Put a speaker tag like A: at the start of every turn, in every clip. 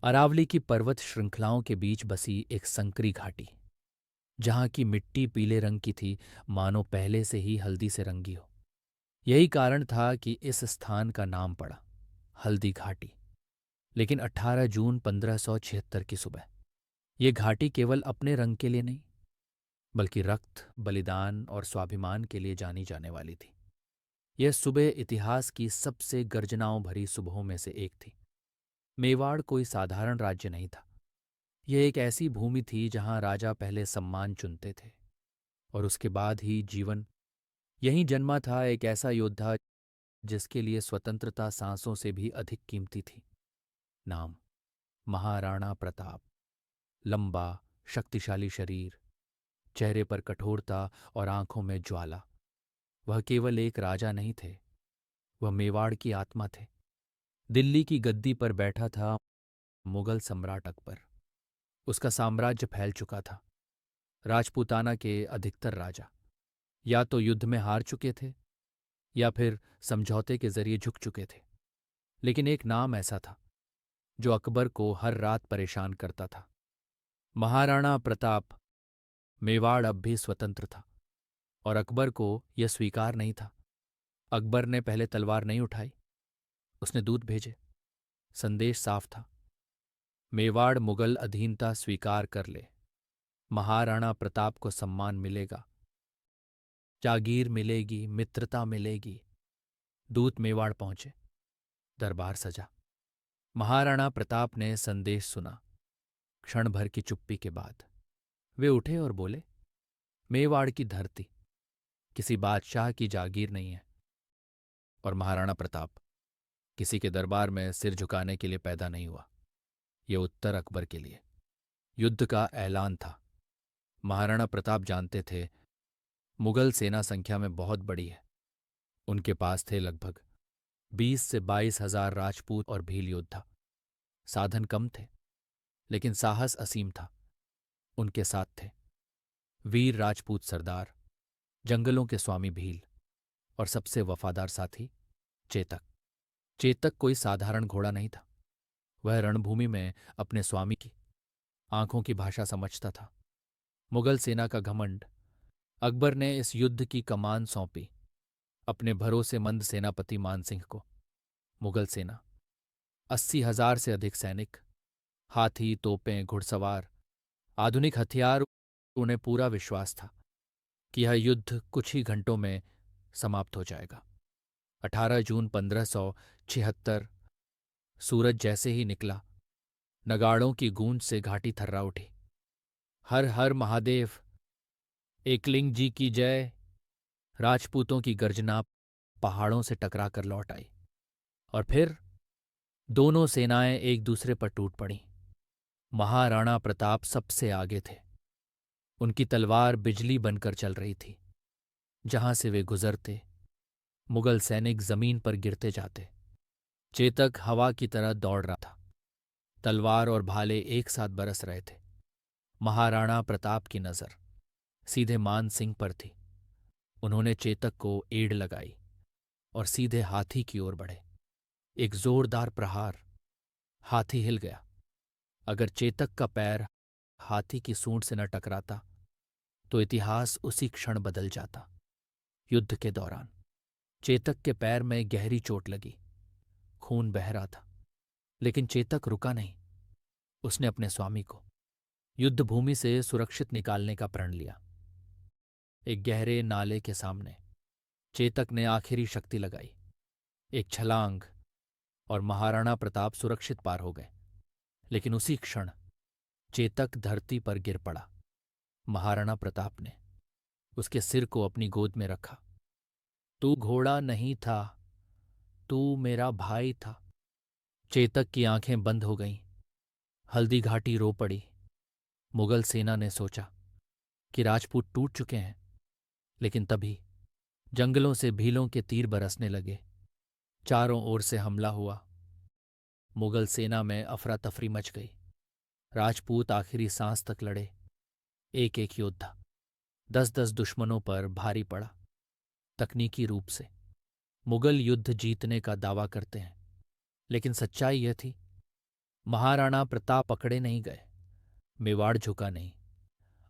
A: अरावली की पर्वत श्रृंखलाओं के बीच बसी एक संकरी घाटी, जहाँ की मिट्टी पीले रंग की थी, मानो पहले से ही हल्दी से रंगी हो। यही कारण था कि इस स्थान का नाम पड़ा हल्दी घाटी। लेकिन 18 जून 1576 की सुबह ये घाटी केवल अपने रंग के लिए नहीं, बल्कि रक्त, बलिदान और स्वाभिमान के लिए जानी जाने वाली थी। यह सुबह इतिहास की सबसे गर्जनाओं भरी सुबहों में से एक थी। मेवाड़ कोई साधारण राज्य नहीं था। यह एक ऐसी भूमि थी जहां राजा पहले सम्मान चुनते थे और उसके बाद ही जीवन। यहीं जन्मा था एक ऐसा योद्धा जिसके लिए स्वतंत्रता सांसों से भी अधिक कीमती थी। नाम महाराणा प्रताप। लंबा, शक्तिशाली शरीर, चेहरे पर कठोरता और आंखों में ज्वाला। वह केवल एक राजा नहीं थे, वह मेवाड़ की आत्मा थे। दिल्ली की गद्दी पर बैठा था मुगल सम्राट अकबर। उसका साम्राज्य फैल चुका था। राजपूताना के अधिकतर राजा या तो युद्ध में हार चुके थे या फिर समझौते के जरिए झुक चुके थे। लेकिन एक नाम ऐसा था जो अकबर को हर रात परेशान करता था, महाराणा प्रताप। मेवाड़ अब भी स्वतंत्र था और अकबर को यह स्वीकार नहीं था। अकबर ने पहले तलवार नहीं उठाई, उसने दूत भेजे। संदेश साफ था, मेवाड़ मुगल अधीनता स्वीकार कर ले, महाराणा प्रताप को सम्मान मिलेगा, जागीर मिलेगी, मित्रता मिलेगी। दूत मेवाड़ पहुंचे, दरबार सजा। महाराणा प्रताप ने संदेश सुना। क्षण भर की चुप्पी के बाद वे उठे और बोले, मेवाड़ की धरती किसी बादशाह की जागीर नहीं है, और महाराणा प्रताप किसी के दरबार में सिर झुकाने के लिए पैदा नहीं हुआ। ये उत्तर अकबर के लिए युद्ध का ऐलान था। महाराणा प्रताप जानते थे मुगल सेना संख्या में बहुत बड़ी है। उनके पास थे लगभग 20 से 22 हजार राजपूत और भील योद्धा। साधन कम थे, लेकिन साहस असीम था। उनके साथ थे वीर राजपूत सरदार, जंगलों के स्वामी भील, और सबसे वफादार साथी चेतक। चेतक कोई साधारण घोड़ा नहीं था। वह रणभूमि में अपने स्वामी की आंखों की भाषा समझता था। मुगल सेना का घमंड। अकबर ने इस युद्ध की कमान सौंपी अपने भरोसेमंद सेनापति मानसिंह को। मुगल सेना 80 हजार से अधिक सैनिक, हाथी, तोपें, घुड़सवार, आधुनिक हथियार। उन्हें पूरा विश्वास था कि यह युद्ध कुछ ही घंटों में समाप्त हो जाएगा। 18 जून 1576 सूरज जैसे ही निकला, नगाड़ों की गूंज से घाटी थर्रा उठी। हर हर महादेव, एकलिंग जी की जय। राजपूतों की गर्जना पहाड़ों से टकरा कर लौट आई, और फिर दोनों सेनाएं एक दूसरे पर टूट पड़ीं। महाराणा प्रताप सबसे आगे थे। उनकी तलवार बिजली बनकर चल रही थी। जहां से वे गुजरते, मुगल सैनिक जमीन पर गिरते जाते। चेतक हवा की तरह दौड़ रहा था। तलवार और भाले एक साथ बरस रहे थे। महाराणा प्रताप की नजर सीधे मान सिंह पर थी। उन्होंने चेतक को एड़ लगाई और सीधे हाथी की ओर बढ़े। एक जोरदार प्रहार। हाथी हिल गया। अगर चेतक का पैर हाथी की सूंड से न टकराता तो इतिहास उसी क्षण बदल जाता। युद्ध के दौरान चेतक के पैर में गहरी चोट लगी। खून बह रहा था, लेकिन चेतक रुका नहीं। उसने अपने स्वामी को युद्ध भूमि से सुरक्षित निकालने का प्रण लिया। एक गहरे नाले के सामने चेतक ने आखिरी शक्ति लगाई। एक छलांग, और महाराणा प्रताप सुरक्षित पार हो गए। लेकिन उसी क्षण चेतक धरती पर गिर पड़ा। महाराणा प्रताप ने उसके सिर को अपनी गोद में रखा। तू घोड़ा नहीं था, तू मेरा भाई था। चेतक की आंखें बंद हो गईं। हल्दी घाटी रो पड़ी। मुगल सेना ने सोचा कि राजपूत टूट चुके हैं, लेकिन तभी जंगलों से भीलों के तीर बरसने लगे। चारों ओर से हमला हुआ। मुगल सेना में अफरा तफरी मच गई। राजपूत आखिरी सांस तक लड़े। एक एक योद्धा 10-10 दुश्मनों पर भारी पड़ा। तकनीकी रूप से मुगल युद्ध जीतने का दावा करते हैं, लेकिन सच्चाई यह थी महाराणा प्रताप पकड़े नहीं गए, मेवाड़ झुका नहीं।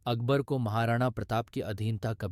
A: अकबर को महाराणा प्रताप की अधीनता कभी